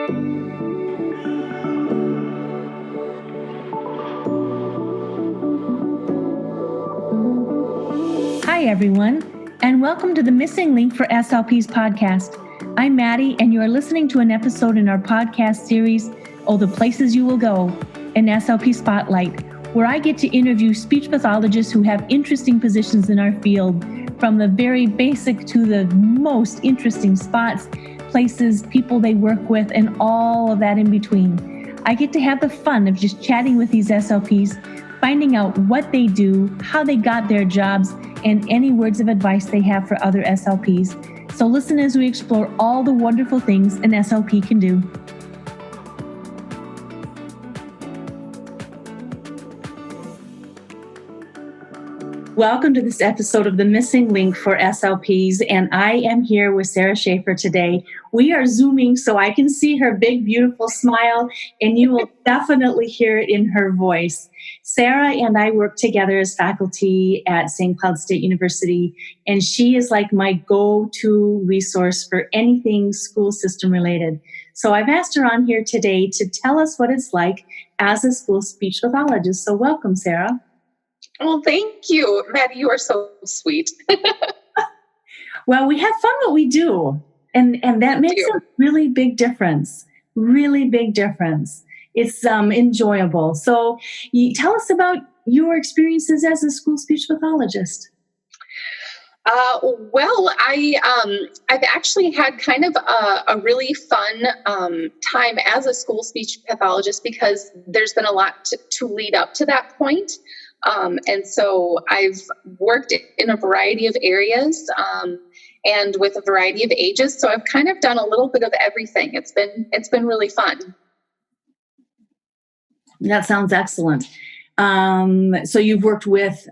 Hi, everyone, and welcome to the Missing Link for SLP's podcast. I'm Maddie, and you are listening to an episode in our podcast series, Oh, the Places You Will Go, an SLP Spotlight, where I get to interview speech pathologists who have interesting positions in our field, from the very basic to the most interesting spots, places, people they work with, and all of that in between. I get to have the fun of just chatting with these SLPs, finding out what they do, how they got their jobs, and any words of advice they have for other SLPs. So listen as we explore all the wonderful things an SLP can do. Welcome to this episode of The Missing Link for SLPs, and I am here with Sarah Schaefer today. We are Zooming so I can see her big, beautiful smile, and you will definitely hear it in her voice. Sarah and I work together as faculty at St. Cloud State University, and she is like my go-to resource for anything school system related. So I've asked her on here today to tell us what it's like as a school speech pathologist. So welcome, Sarah. Well, thank you, Maddie. You are so sweet. Well, we have fun what we do, and that makes a really big difference. Really big difference. It's enjoyable. So, tell us about your experiences as a school speech pathologist. Well, I've actually had kind of a really fun time as a school speech pathologist because there's been a lot to lead up to that point. And so I've worked in a variety of areas and with a variety of ages. So I've kind of done a little bit of everything. It's been really fun. That sounds excellent. So you've worked with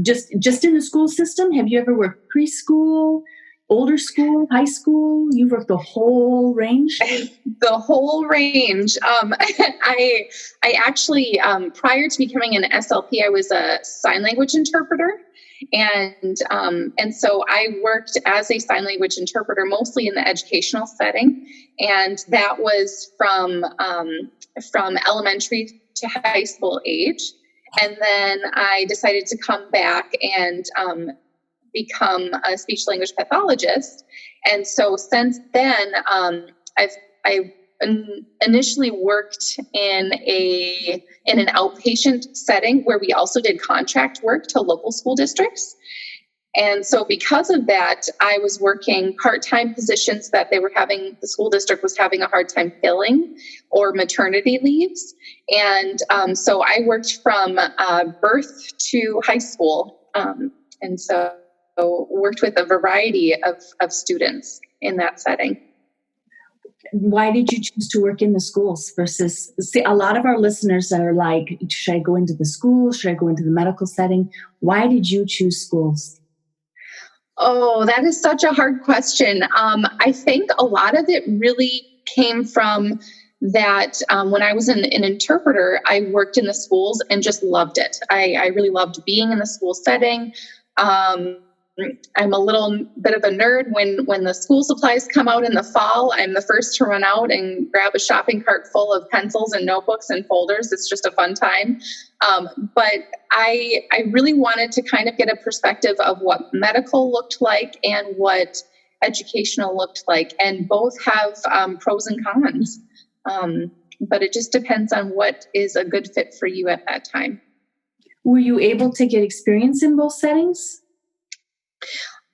just in the school system. Have you ever worked preschool, older school, high school? You've worked the whole range? The whole range. I actually, prior to becoming an SLP, I was a sign language interpreter. And so I worked as a sign language interpreter, mostly in the educational setting. And that was from elementary to high school age. And then I decided to come back and become a speech language pathologist. And so since then, I initially worked in an outpatient setting where we also did contract work to local school districts. And so because of that, I was working part-time positions that the school district was having a hard time filling, or maternity leaves. And so I worked from birth to high school. And so worked with a variety of students in that setting. Why did you choose to work in the schools versus, see, a lot of our listeners are like, should I go into the school? Should I go into the medical setting? Why did you choose schools? Oh, that is such a hard question. I think a lot of it really came from that when I was an interpreter, I worked in the schools and just loved it. I really loved being in the school setting. I'm a little bit of a nerd. When the school supplies come out in the fall, I'm the first to run out and grab a shopping cart full of pencils and notebooks and folders. It's just a fun time. But I really wanted to kind of get a perspective of what medical looked like and what educational looked like. And both have pros and cons. But it just depends on what is a good fit for you at that time. Were you able to get experience in both settings?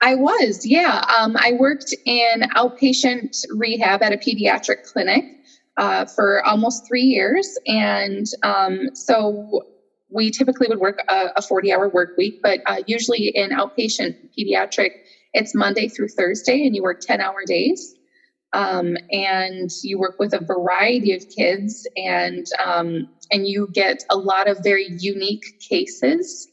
I was, yeah. I worked in outpatient rehab at a pediatric clinic for almost 3 years. And so we typically would work a 40-hour work week, but usually in outpatient pediatric, it's Monday through Thursday, and you work 10-hour days. And you work with a variety of kids, and you get a lot of very unique cases.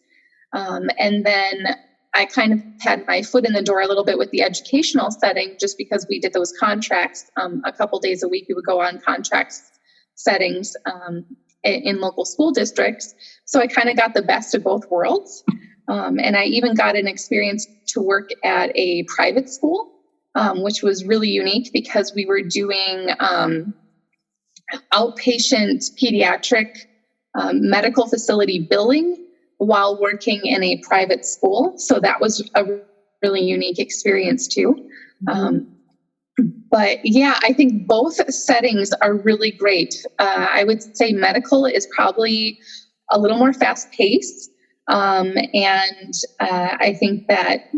And then I kind of had my foot in the door a little bit with the educational setting, just because we did those contracts a couple days a week. We would go on contracts settings in local school districts. So I kind of got the best of both worlds. And I even got an experience to work at a private school, which was really unique because we were doing outpatient pediatric medical facility billing while working in a private school. So that was a really unique experience too. But yeah, I think both settings are really great. I would say medical is probably a little more fast paced. And I think that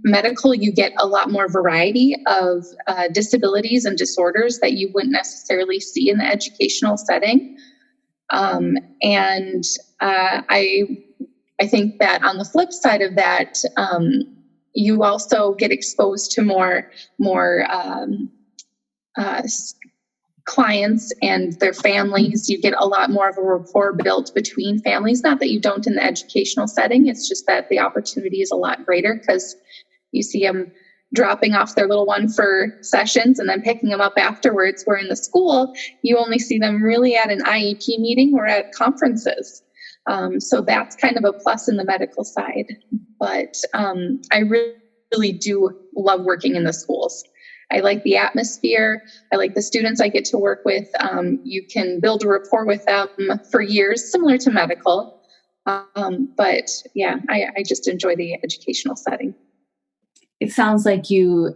medical, you get a lot more variety of disabilities and disorders that you wouldn't necessarily see in the educational setting. And I think that on the flip side of that, you also get exposed to more clients and their families. You get a lot more of a rapport built between families. Not that you don't in the educational setting. It's just that the opportunity is a lot greater because you see them dropping off their little one for sessions and then picking them up afterwards, where in the school, you only see them really at an IEP meeting or at conferences. So that's kind of a plus in the medical side. But I really do love working in the schools. I like the atmosphere. I like the students I get to work with. You can build a rapport with them for years, similar to medical. But yeah, I just enjoy the educational setting. It sounds like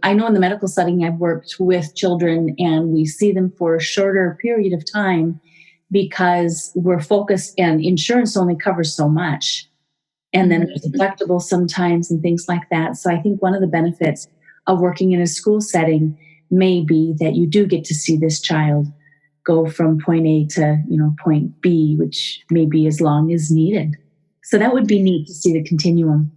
I know in the medical setting, I've worked with children and we see them for a shorter period of time because we're focused and insurance only covers so much. And then there's deductibles sometimes and things like that. So I think one of the benefits of working in a school setting may be that you do get to see this child go from point A to, point B, which may be as long as needed. So that would be neat to see the continuum.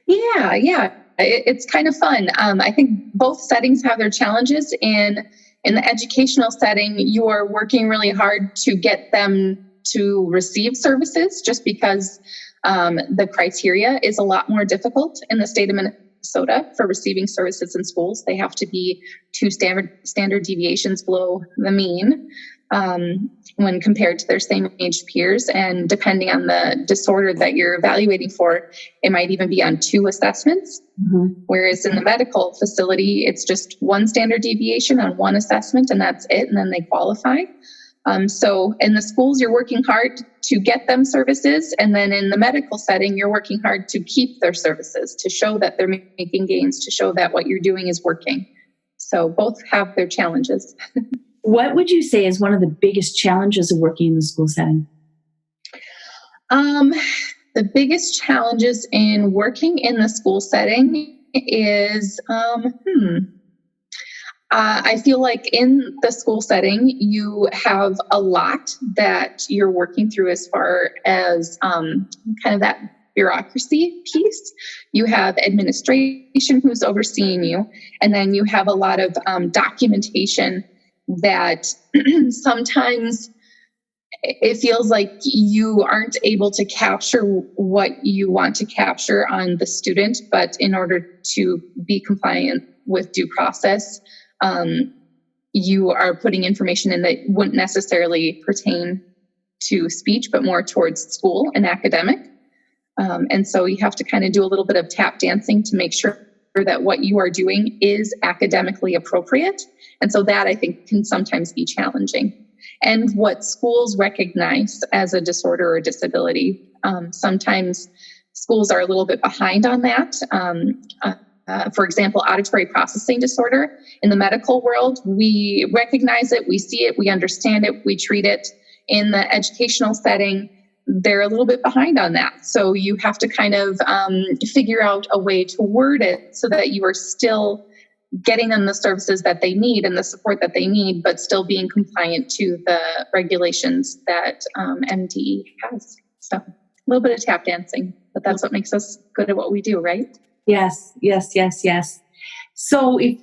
Yeah. It's kind of fun. I think both settings have their challenges. In the educational setting, you are working really hard to get them to receive services just because the criteria is a lot more difficult in the state of Minnesota for receiving services in schools. They have to be 2 standard deviations below the mean when compared to their same age peers. And depending on the disorder that you're evaluating for, it might even be on 2 assessments. Whereas in the medical facility, it's just 1 standard deviation on 1 assessment and that's it. And then they qualify. So in the schools, you're working hard to get them services. And then in the medical setting, you're working hard to keep their services, to show that they're making gains, to show that what you're doing is working. So both have their challenges. What would you say is one of the biggest challenges of working in the school setting? The biggest challenges in working in the school setting is, I feel like in the school setting, you have a lot that you're working through as far as kind of that bureaucracy piece. You have administration who's overseeing you, and then you have a lot of documentation that sometimes it feels like you aren't able to capture what you want to capture on the student, but in order to be compliant with due process, you are putting information in that wouldn't necessarily pertain to speech, but more towards school and academic. And so you have to kind of do a little bit of tap dancing to make sure that what you are doing is academically appropriate. And so that I think can sometimes be challenging. And what schools recognize as a disorder or disability, sometimes schools are a little bit behind on that. For example, auditory processing disorder. In the medical world, we recognize it, we see it, we understand it, we treat it. In the educational setting, they're a little bit behind on that. So you have to kind of figure out a way to word it so that you are still getting them the services that they need and the support that they need, but still being compliant to the regulations that MDE has. So a little bit of tap dancing, but that's what makes us good at what we do, right? Yes. So if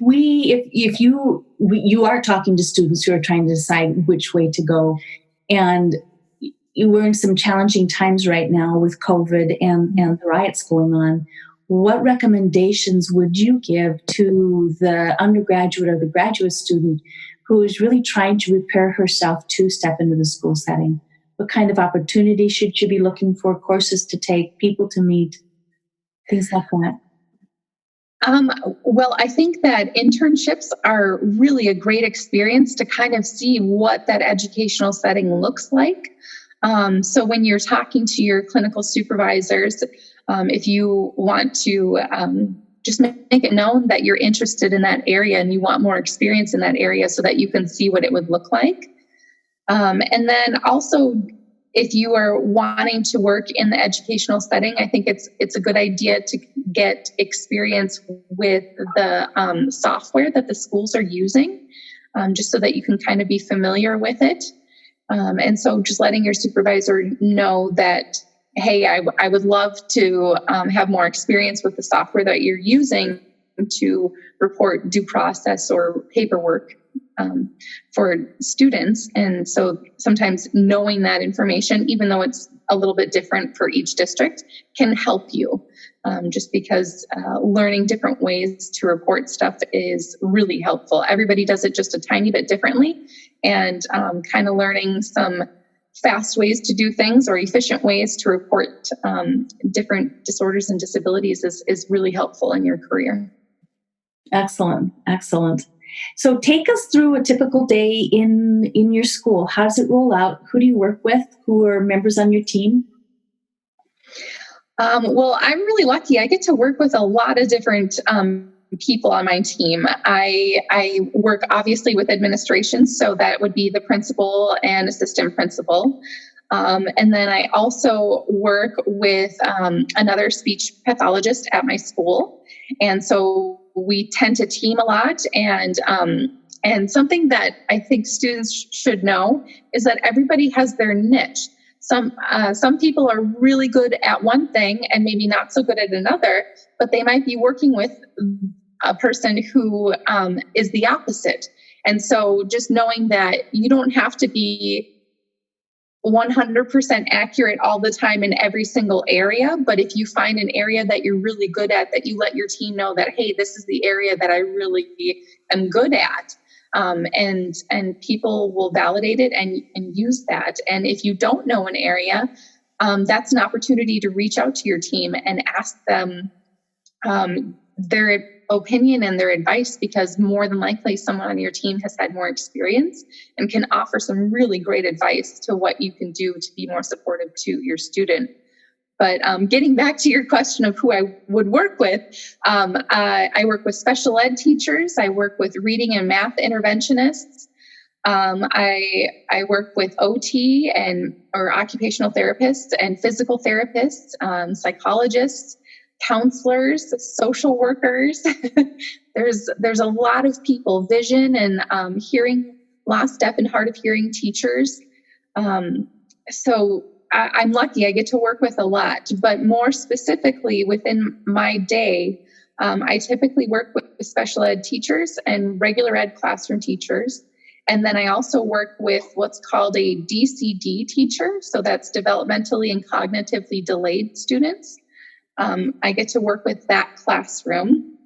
you are talking to students who are trying to decide which way to go, and we're in some challenging times right now with COVID and the riots going on, what recommendations would you give to the undergraduate or the graduate student who is really trying to prepare herself to step into the school setting? What kind of opportunities should you be looking for, courses to take, people to meet, things like that? Well, I think that internships are really a great experience to kind of see what that educational setting looks like. So when you're talking to your clinical supervisors, if you want to just make it known that you're interested in that area and you want more experience in that area so that you can see what it would look like. And then also, if you are wanting to work in the educational setting, I think it's a good idea to get experience with the software that the schools are using, just so that you can kind of be familiar with it. And so just letting your supervisor know that, hey, I would love to have more experience with the software that you're using to report due process or paperwork for students. And so sometimes knowing that information, even though it's a little bit different for each district, can help you. Just because learning different ways to report stuff is really helpful. Everybody does it just a tiny bit differently, and kind of learning some fast ways to do things or efficient ways to report different disorders and disabilities is really helpful in your career. Excellent. Excellent. So take us through a typical day in your school. How does it roll out? Who do you work with? Who are members on your team? Well, I'm really lucky. I get to work with a lot of different people on my team. I work obviously with administration, so that would be the principal and assistant principal. And then I also work with another speech pathologist at my school. And so we tend to team a lot. And something that I think students should know is that everybody has their niche. Some people are really good at one thing and maybe not so good at another, but they might be working with a person who is the opposite. And so just knowing that you don't have to be 100% accurate all the time in every single area. But if you find an area that you're really good at, that you let your team know that, hey, this is the area that I really am good at. And people will validate it and use that. And if you don't know an area, that's an opportunity to reach out to your team and ask them their opinion and their advice, because more than likely someone on your team has had more experience and can offer some really great advice to what you can do to be more supportive to your student. But getting back to your question of who I would work with, I work with special ed teachers. I work with reading and math interventionists. I work with OT or occupational therapists and physical therapists, psychologists, counselors, social workers. There's a lot of people, vision and hearing loss, deaf and hard of hearing teachers. So I'm lucky I get to work with a lot, but more specifically within my day, I typically work with special ed teachers and regular ed classroom teachers. And then I also work with what's called a DCD teacher. So that's developmentally and cognitively delayed students. I get to work with that classroom,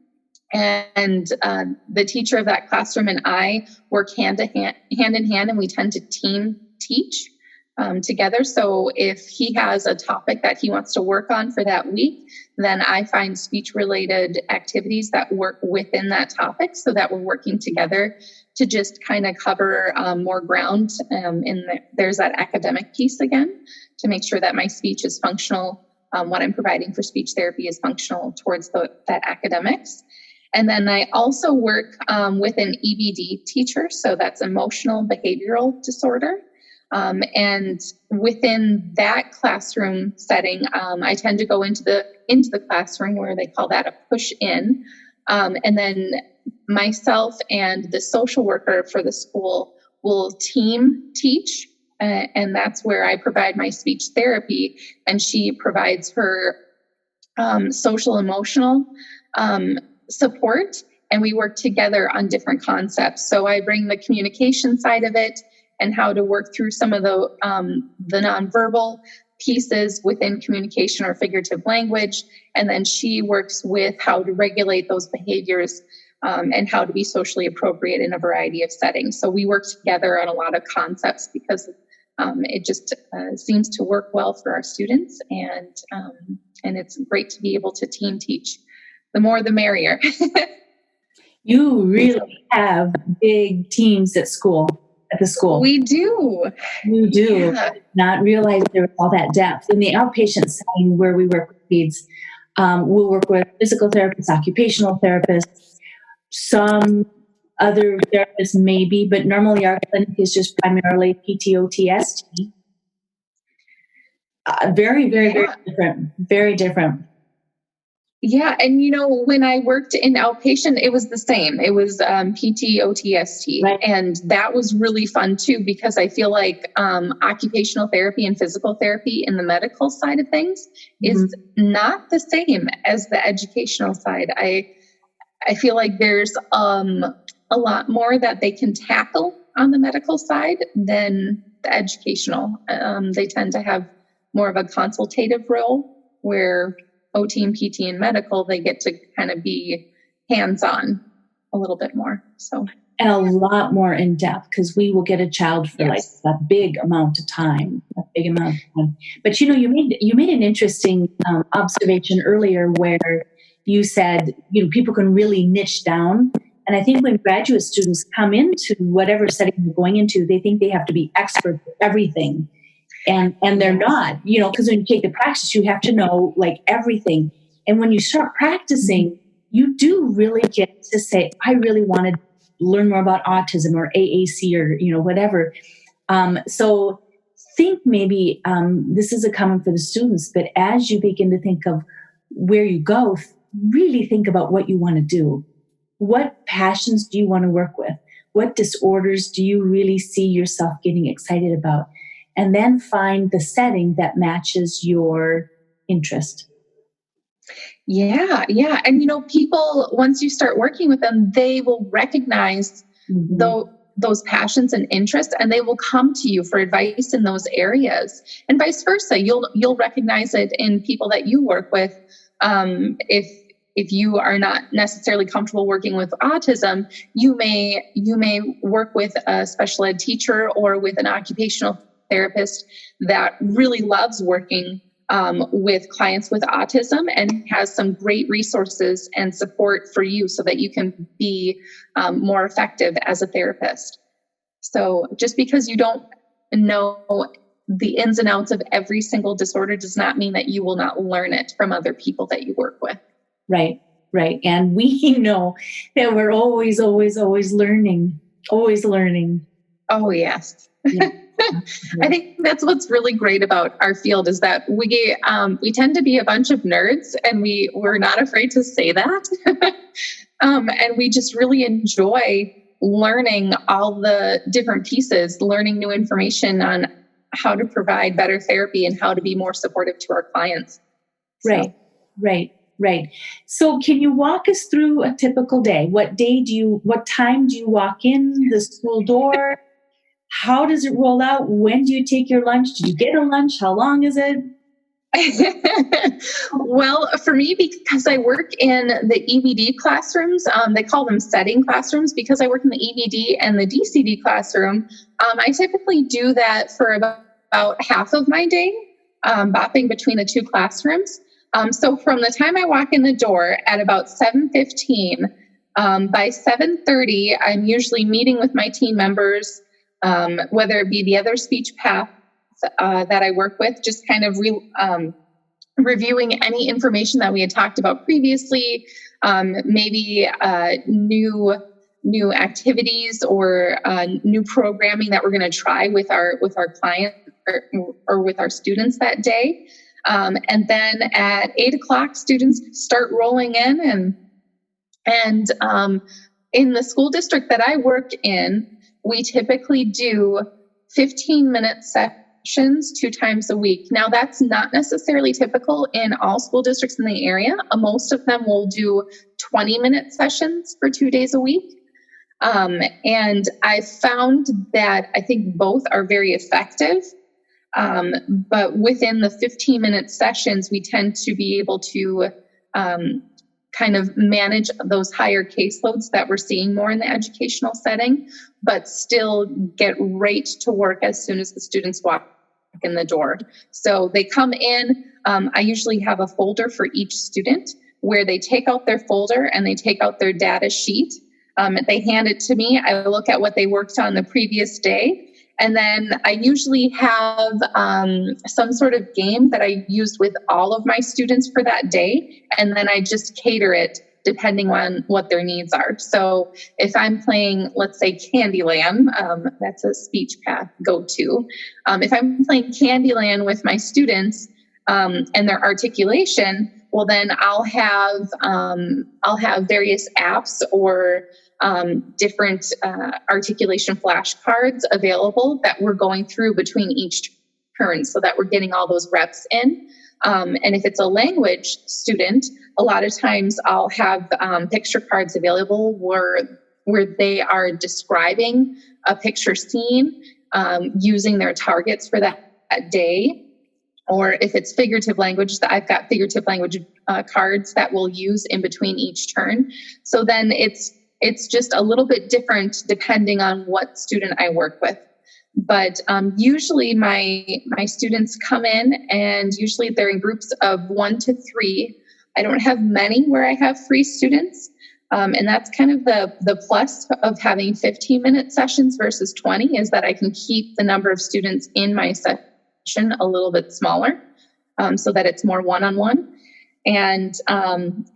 and the teacher of that classroom and I work hand in hand, and we tend to team teach together. So if he has a topic that he wants to work on for that week, then I find speech-related activities that work within that topic, so that we're working together to just kind of cover more ground. There's that academic piece again, to make sure that my speech is functional. What I'm providing for speech therapy is functional towards that academics. And then I also work with an EBD teacher, so that's emotional behavioral disorder. And within that classroom setting, I tend to go into the classroom, where they call that a push in. And then myself and the social worker for the school will team teach. And that's where I provide my speech therapy, and she provides her social emotional support, and we work together on different concepts. So I bring the communication side of it and how to work through some of the nonverbal pieces within communication or figurative language, and then she works with how to regulate those behaviors and how to be socially appropriate in a variety of settings. So we work together on a lot of concepts because it just seems to work well for our students, and it's great to be able to team teach the more the merrier. You really have big teams at the school. We do. You do. Yeah. Not realize there was all that depth. In the outpatient setting where we work with kids, we'll work with physical therapists, occupational therapists, some other therapists maybe, but normally our clinic is just primarily PTOTST. Very, very, very different. Very different. Yeah. And, when I worked in outpatient, it was the same. It was PT-OTST. Right. And that was really fun too, because I feel like occupational therapy and physical therapy in the medical side of things is not the same as the educational side. I feel like there's a lot more that they can tackle on the medical side than the educational. They tend to have more of a consultative role, where OT and PT and medical, they get to kind of be hands-on a little bit more. So, and a lot more in depth, because we will get a child for like a big amount of time. But you made an interesting observation earlier where you said, people can really niche down. And I think when graduate students come into whatever setting they're going into, they think they have to be experts at everything. And they're not, because when you take the practice, you have to know like everything. And when you start practicing, you do really get to say, I really want to learn more about autism or AAC or, whatever. So think maybe this is a common for the students, but as you begin to think of where you go, really think about what you want to do. What passions do you want to work with? What disorders do you really see yourself getting excited about? And then find the setting that matches your interest. Yeah. And, people, once you start working with them, they will recognize those passions and interests, and they will come to you for advice in those areas. And vice versa, you'll recognize it in people that you work with. If you are not necessarily comfortable working with autism, you may work with a special ed teacher or with an occupational therapist that really loves working with clients with autism and has some great resources and support for you so that you can be more effective as a therapist. So just because you don't know the ins and outs of every single disorder does not mean that you will not learn it from other people that you work with. Right. And we know that we're always learning, Oh, yes. Yeah. I think that's what's really great about our field is that we tend to be a bunch of nerds, and we're not afraid to say that. And we just really enjoy learning all the different pieces, learning new information on how to provide better therapy and how to be more supportive to our clients. Right. So can you walk us through a typical day? What time do you walk in the school door? How does it roll out? When do you take your lunch? Do you get a lunch? How long is it? Well, for me, because I work in the EVD classrooms, they call them setting classrooms because I work in the EVD and the DCD classroom. I typically do that for about half of my day, bopping between the two classrooms. So from the time I walk in the door at about 7:15, by 7:30, I'm usually meeting with my team members, whether it be the other speech path that I work with, just kind of reviewing any information that we had talked about previously, maybe new activities or new programming that we're going to try with our client or with our students that day. And then at 8:00, students start rolling in, and in the school district that I work in, we typically do 15-minute sessions 2 times a week. Now, that's not necessarily typical in all school districts in the area. Most of them will do 20-minute sessions for 2 days a week. And I found that I think both are very effective. But within the 15-minute sessions, we tend to be able to kind of manage those higher caseloads that we're seeing more in the educational setting, but still get right to work as soon as the students walk in the door. So they come in, I usually have a folder for each student where they take out their folder and they take out their data sheet. They hand it to me. I look at what they worked on the previous day. And then I usually have some sort of game that I used with all of my students for that day. And then I just cater it depending on what their needs are. So if I'm playing, let's say, Candyland, that's a speech path go-to. If I'm playing Candyland with my students and their articulation, well, then I'll have various apps or different articulation flashcards available that we're going through between each turn so that we're getting all those reps in. And if it's a language student, a lot of times I'll have picture cards available where they are describing a picture scene using their targets for that day. Or if it's figurative language, I've got figurative language cards that we'll use in between each turn. So then it's just a little bit different depending on what student I work with. But usually my students come in, and usually they're in groups of 1 to 3. I don't have many where I have 3 students. And that's kind of the plus of having 15-minute sessions versus 20, is that I can keep the number of students in my session a little bit smaller, so that it's more one-on-one. And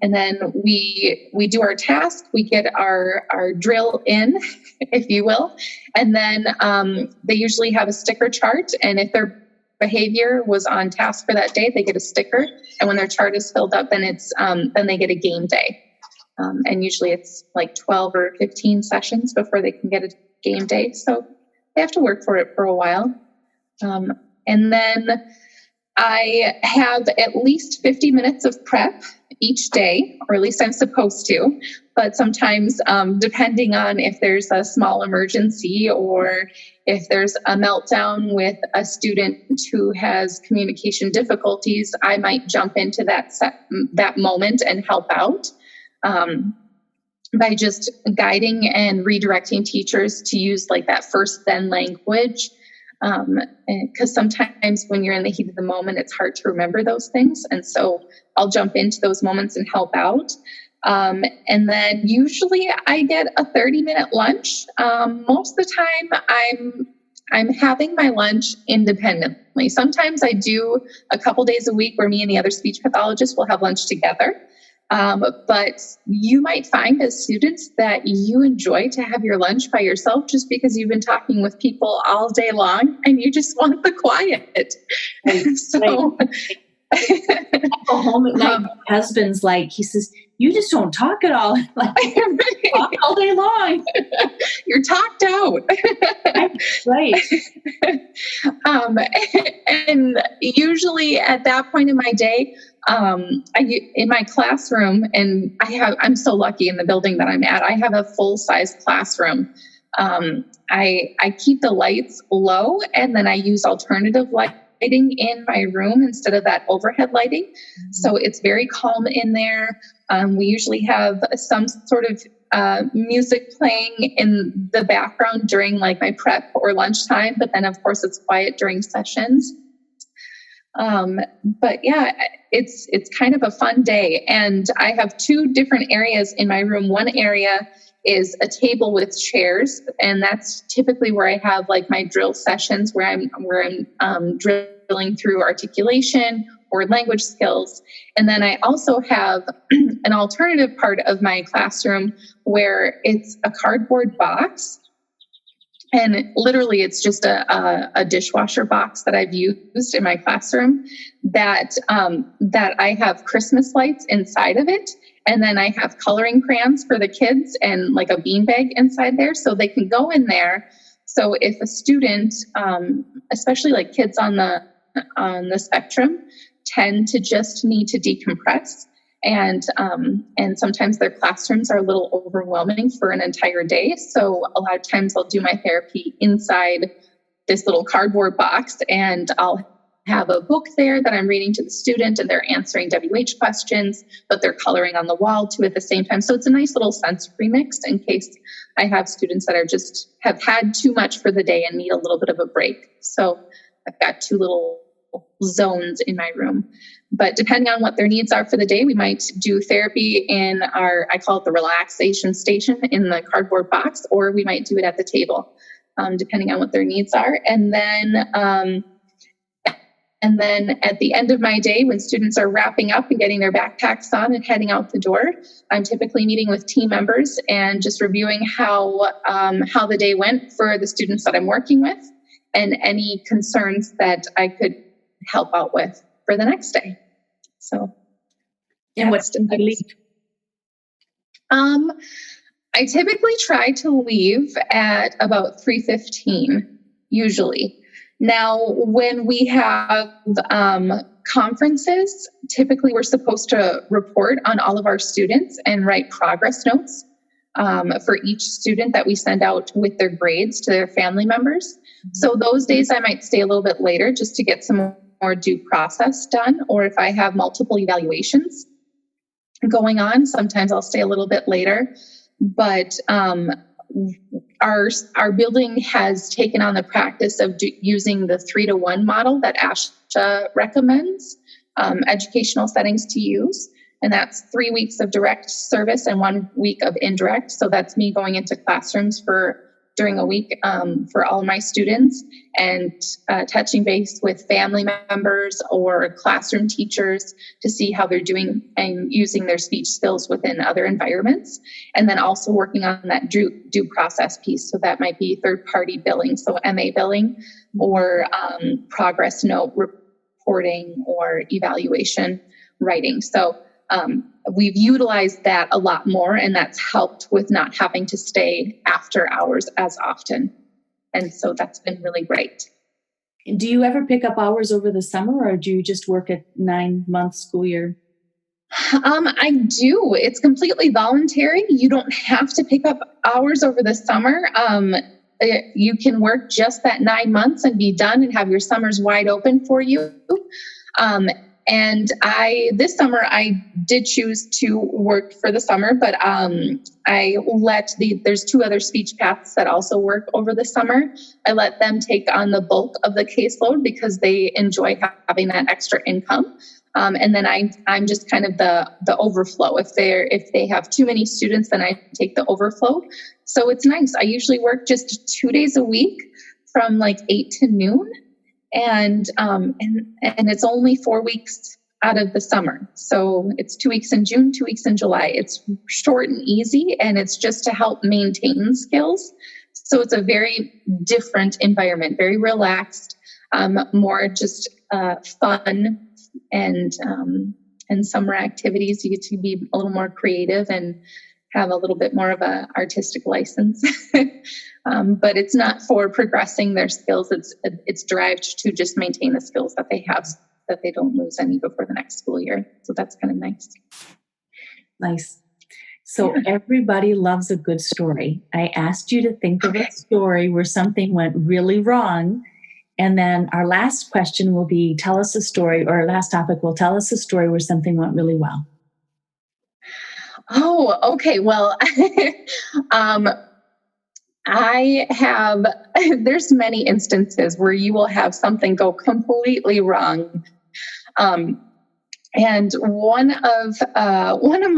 then we do our task, we get our drill in, if you will. And then they usually have a sticker chart. And if their behavior was on task for that day, they get a sticker. And when their chart is filled up, then then they get a game day. And usually it's like 12 or 15 sessions before they can get a game day. So they have to work for it for a while. And then I have at least 50 minutes of prep each day, or at least I'm supposed to. But sometimes, depending on if there's a small emergency or if there's a meltdown with a student who has communication difficulties, I might jump into that moment and help out by just guiding and redirecting teachers to use like that first then language. Because sometimes when you're in the heat of the moment, it's hard to remember those things. And so I'll jump into those moments and help out. And then usually I get a 30-minute lunch. Most of the time I'm having my lunch independently. Sometimes I do a couple days a week where me and the other speech pathologists will have lunch together. But you might find as students that you enjoy to have your lunch by yourself just because you've been talking with people all day long and you just want the quiet. So I go home at night. My husband's like, he says, "You just don't talk at all." Like, talk all day long. You're talked out. Right. And usually at that point in my day, in my classroom, and I'm so lucky in the building that I'm at, I have a full-size classroom. I keep the lights low, and then I use alternative lighting in my room instead of that overhead lighting. Mm-hmm. So it's very calm in there. We usually have some sort of music playing in the background during like my prep or lunchtime, but then of course it's quiet during sessions. But yeah, it's kind of a fun day. And I have 2 different areas in my room. One area is a table with chairs, and that's typically where I have like my drill sessions where I'm drilling through articulation or language skills. And then I also have an alternative part of my classroom where it's a cardboard box. And literally, it's just a dishwasher box that I've used in my classroom that I have Christmas lights inside of it. And then I have coloring crayons for the kids and like a beanbag inside there so they can go in there. So if a student, especially like kids on the spectrum, tend to just need to decompress. And sometimes their classrooms are a little overwhelming for an entire day. So a lot of times I'll do my therapy inside this little cardboard box, and I'll have a book there that I'm reading to the student, and they're answering WH questions, but they're coloring on the wall too at the same time. So it's a nice little sensory mix in case I have students that have had too much for the day and need a little bit of a break. So I've got 2 little zones in my room. But depending on what their needs are for the day, we might do therapy in I call it the relaxation station in the cardboard box, or we might do it at the table, depending on what their needs are. And then at the end of my day, when students are wrapping up and getting their backpacks on and heading out the door, I'm typically meeting with team members and just reviewing how the day went for the students that I'm working with, and any concerns that I could help out with for the next day. So, and what's the leave? I typically try to leave at about 3:15, usually. Now, when we have conferences, typically we're supposed to report on all of our students and write progress notes for each student that we send out with their grades to their family members. So those days I might stay a little bit later just to get some more due process done, or if I have multiple evaluations going on, sometimes I'll stay a little bit later. But our building has taken on the practice of using the 3-to-1 model that ASHA recommends educational settings to use. And that's 3 weeks of direct service and 1 week of indirect. So that's me going into classrooms during a week for all of my students, and touching base with family members or classroom teachers to see how they're doing and using their speech skills within other environments. And then also working on that due process piece. So that might be third-party billing, so MA billing, or progress note reporting or evaluation writing. So we've utilized that a lot more, and that's helped with not having to stay after hours as often. And so that's been really great. Do you ever pick up hours over the summer, or do you just work at 9-month school year? I do. It's completely voluntary. You don't have to pick up hours over the summer. You can work just that 9 months and be done and have your summers wide open for you. And this summer, I did choose to work for the summer, but there's 2 other speech paths that also work over the summer. I let them take on the bulk of the caseload because they enjoy having that extra income. And then I'm just kind of the overflow. If they have too many students, then I take the overflow. So it's nice. I usually work just 2 days a week from like 8 to noon. And it's only 4 weeks out of the summer. So it's 2 weeks in June, 2 weeks in July. It's short and easy, and it's just to help maintain skills. So it's a very different environment, very relaxed, more just fun and summer activities. You get to be a little more creative and have a little bit more of a artistic license. But it's not for progressing their skills. It's derived to just maintain the skills that they have, so that they don't lose any before the next school year. So that's kind of nice. Nice. So everybody loves a good story. I asked you to think of a story where something went really wrong. And then our last question will be, tell us a story, or our last topic will tell us a story where something went really well. Oh, okay. Well, there's many instances where you will have something go completely wrong. And one of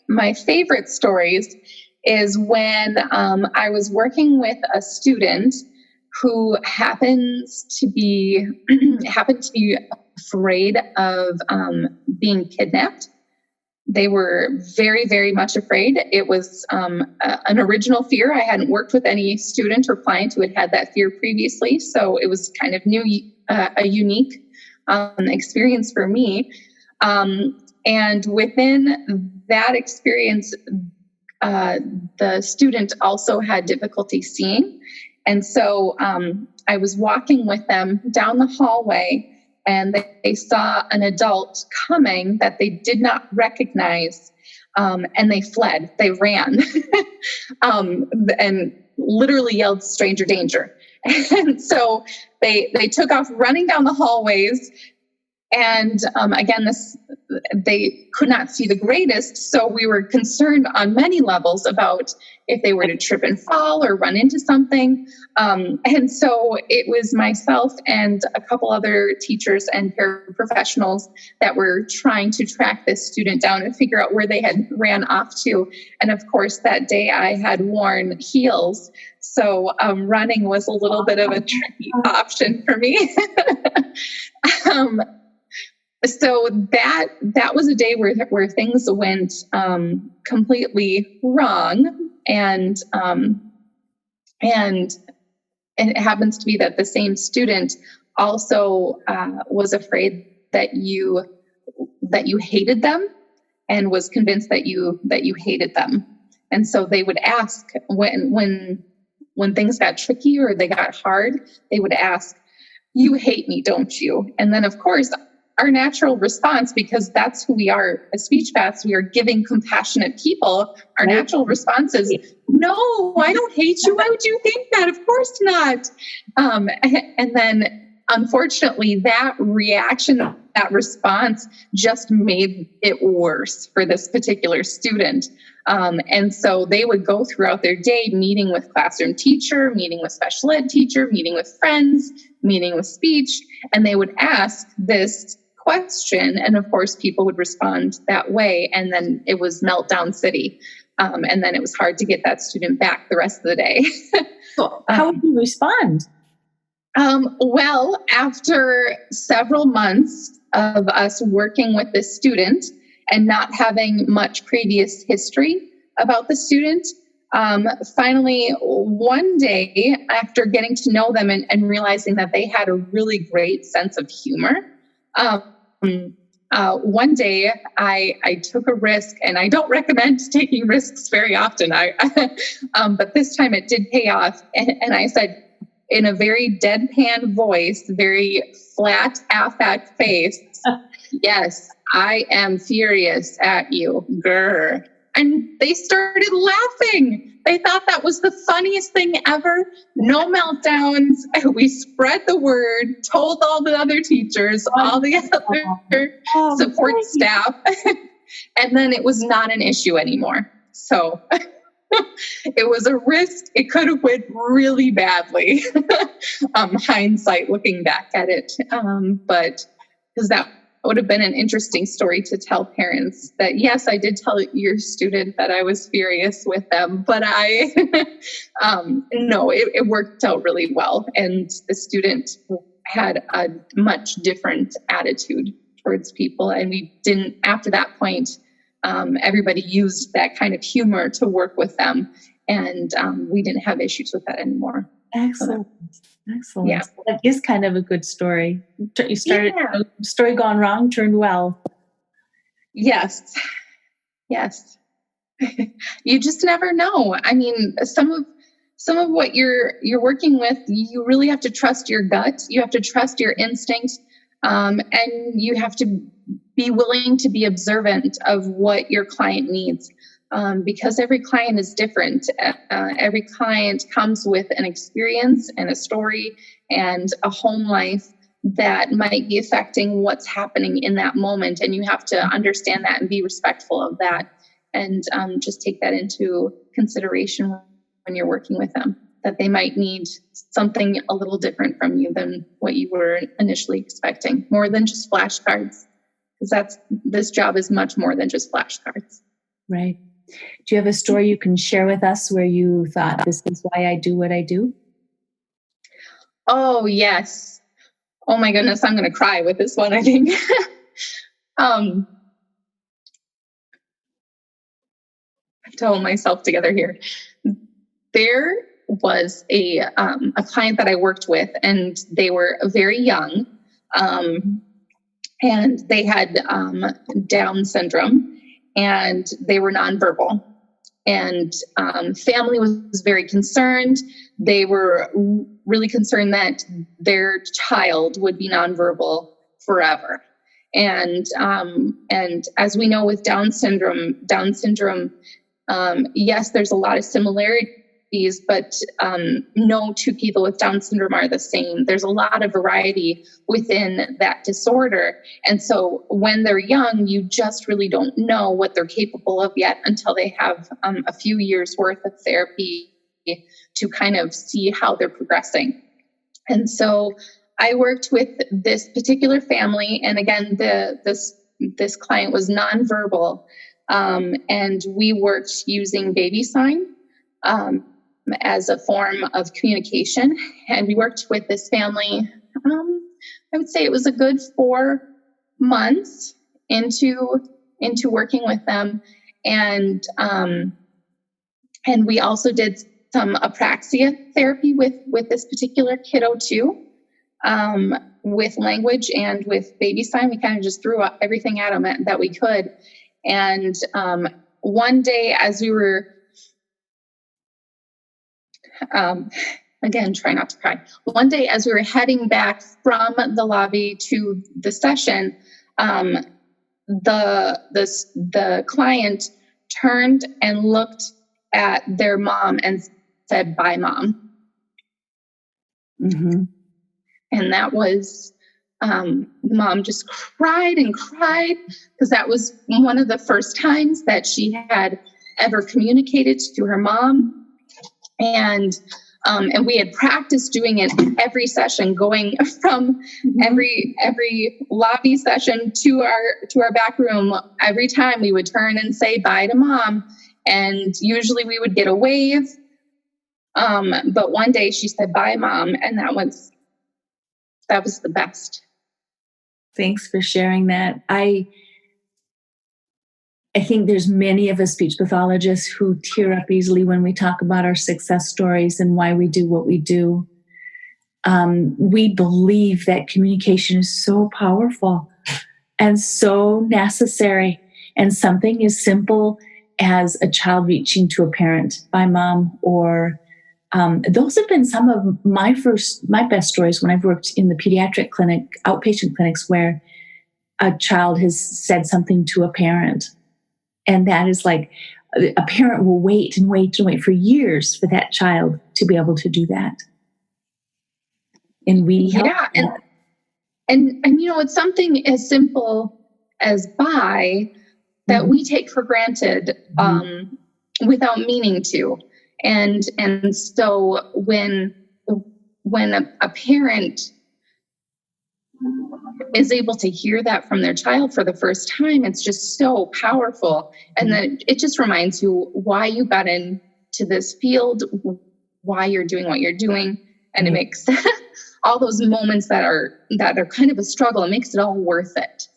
my favorite stories is when I was working with a student who happened to be afraid of being kidnapped. They were very, very much afraid. It was an original fear. I hadn't worked with any student or client who had that fear previously, so it was kind of a unique experience for me. And within that experience, the student also had difficulty seeing. And so I was walking with them down the hallway, and they saw an adult coming that they did not recognize, and they fled. They ran and literally yelled, "Stranger danger." And so they took off running down the hallways, And again, they could not see the greatest, so we were concerned on many levels about if they were to trip and fall or run into something. And so it was myself and a couple other teachers and paraprofessionals that were trying to track this student down and figure out where they had ran off to. And of course, that day I had worn heels, so running was a little bit of a tricky option for me. So that was a day where things went completely wrong, and it happens to be that the same student also was afraid that you hated them, and was convinced that you hated them, and so they would ask when things got tricky or they got hard, they would ask, "You hate me, don't you?" And then of course, our natural response, because that's who we are as speech paths, we are giving, compassionate people. Our natural response is, "No, I don't hate you. Why would you think that? Of course not." And then, unfortunately, that reaction, that response just made it worse for this particular student. And so they would go throughout their day meeting with classroom teacher, meeting with special ed teacher, meeting with friends, meeting with speech, and they would ask this question. And of course, people would respond that way. And then it was meltdown city. And then it was hard to get that student back the rest of the day. So how would you respond? Well, after several months of us working with this student and not having much previous history about the student, finally, one day, after getting to know them and realizing that they had a really great sense of humor, one day I took a risk, and I don't recommend taking risks very often. But this time it did pay off. And I said, in a very deadpan voice, very flat affect face, "Yes, I am furious at you, grr." And they started laughing. They thought that was the funniest thing ever. No meltdowns. We spread the word, told all the other teachers, all the other support staff. And then it was not an issue anymore. So it was a risk. It could have went really badly. Hindsight, looking back at it. But because that would have been an interesting story to tell parents, that yes, I did tell your student that I was furious with them, but no, it worked out really well. And the student had a much different attitude towards people. And we didn't, after that point, everybody used that kind of humor to work with them. And we didn't have issues with that anymore. Excellent. Excellent. Yeah. That is kind of a good story. You started, story gone wrong, turned well. Yes. Yes. You just never know. I mean, some of what you're working with, you really have to trust your gut. You have to trust your instinct. And you have to be willing to be observant of what your client needs. Because every client is different. Every client comes with an experience and a story and a home life that might be affecting what's happening in that moment. And you have to understand that and be respectful of that, and just take that into consideration when you're working with them, that they might need something a little different from you than what you were initially expecting, more than just flashcards, because this job is much more than just flashcards. Right. Do you have a story you can share with us where you thought, this is why I do what I do? Oh, yes. Oh my goodness, I'm going to cry with this one, I think. I'm throwing myself together here. There was a client that I worked with, and they were very young, and they had Down syndrome, and they were nonverbal. And family was very concerned. They were really concerned that their child would be nonverbal forever. And as we know with Down syndrome, yes, there's a lot of similarities but no two people with Down syndrome are the same. There's a lot of variety within that disorder. And so when they're young, you just really don't know what they're capable of yet until they have a few years worth of therapy to kind of see how they're progressing. And so I worked with this particular family. And again, this client was nonverbal. And we worked using baby sign as a form of communication. And we worked with this family, I would say it was a good 4 months into working with them. And we also did some apraxia therapy with this particular kiddo too, with language and with baby sign. We kind of just threw everything at them that we could. And one day as we were, again, try not to cry. One day as we were heading back from the lobby to the session, the client turned and looked at their mom and said, "Bye, Mom." Mm-hmm. And that was, the mom just cried and cried because that was one of the first times that she had ever communicated to her mom. And we had practiced doing it every session, going from every lobby session to our back room. Every time we would turn and say bye to Mom, and usually we would get a wave. But one day she said, "Bye, Mom," and that was the best. Thanks for sharing that. I think there's many of us speech pathologists who tear up easily when we talk about our success stories and why we do what we do. We believe that communication is so powerful and so necessary. And something as simple as a child reaching to a parent, "Bye, Mom," or those have been some of my best stories when I've worked in the pediatric clinic, outpatient clinics, where a child has said something to a parent. And that is like, a parent will wait and wait and wait for years for that child to be able to do that. And we help. Yeah. And it's something as simple as bye that Mm-hmm. we take for granted, without meaning to. And so when a parent is able to hear that from their child for the first time, it's just so powerful. And then it just reminds you why you got into this field, why you're doing what you're doing. And it makes all those moments that are kind of a struggle, it makes it all worth it.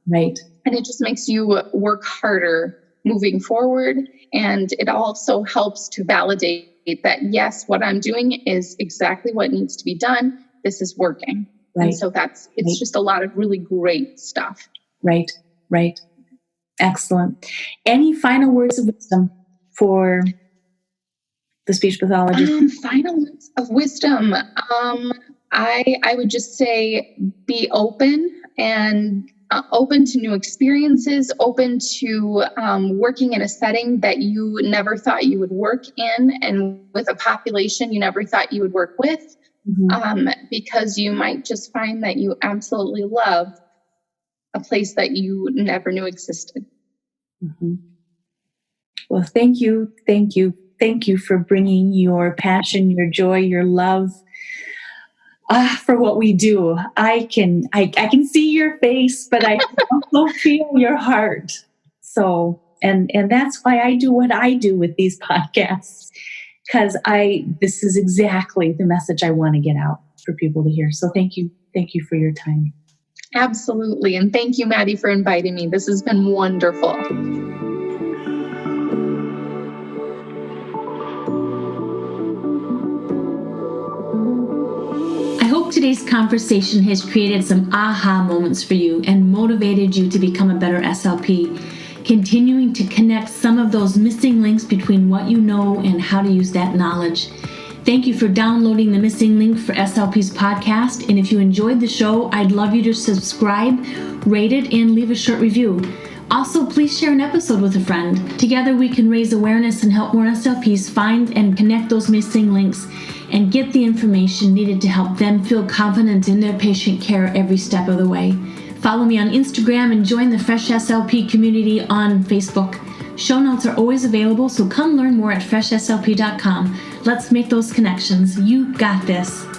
Right. And it just makes you work harder moving forward. And it also helps to validate that, yes, what I'm doing is exactly what needs to be done. This is working. Right. And so it's just a lot of really great stuff. Right. Excellent. Any final words of wisdom for the speech pathologist? Final words of wisdom. I would just say be open and open to new experiences, open to working in a setting that you never thought you would work in, and with a population you never thought you would work with. Because you might just find that you absolutely love a place that you never knew existed. Well, thank you for bringing your passion, your joy, your love for what we do. I can see your face, but I also feel your heart. So, and that's why I do what I do with these podcasts. Because this is exactly the message I want to get out for people to hear. So thank you for your time. Absolutely. And thank you, Maddie, for inviting me. This has been wonderful. I hope today's conversation has created some aha moments for you and motivated you to become a better SLP, continuing to connect some of those missing links between what you know and how to use that knowledge. Thank you for downloading the Missing Link for SLP's podcast. And if you enjoyed the show, I'd love you to subscribe, rate it, and leave a short review. Also, please share an episode with a friend. Together we can raise awareness and help more SLPs find and connect those missing links and get the information needed to help them feel confident in their patient care every step of the way. Follow me on Instagram and join the Fresh SLP community on Facebook. Show notes are always available, so come learn more at freshslp.com. Let's make those connections. You got this.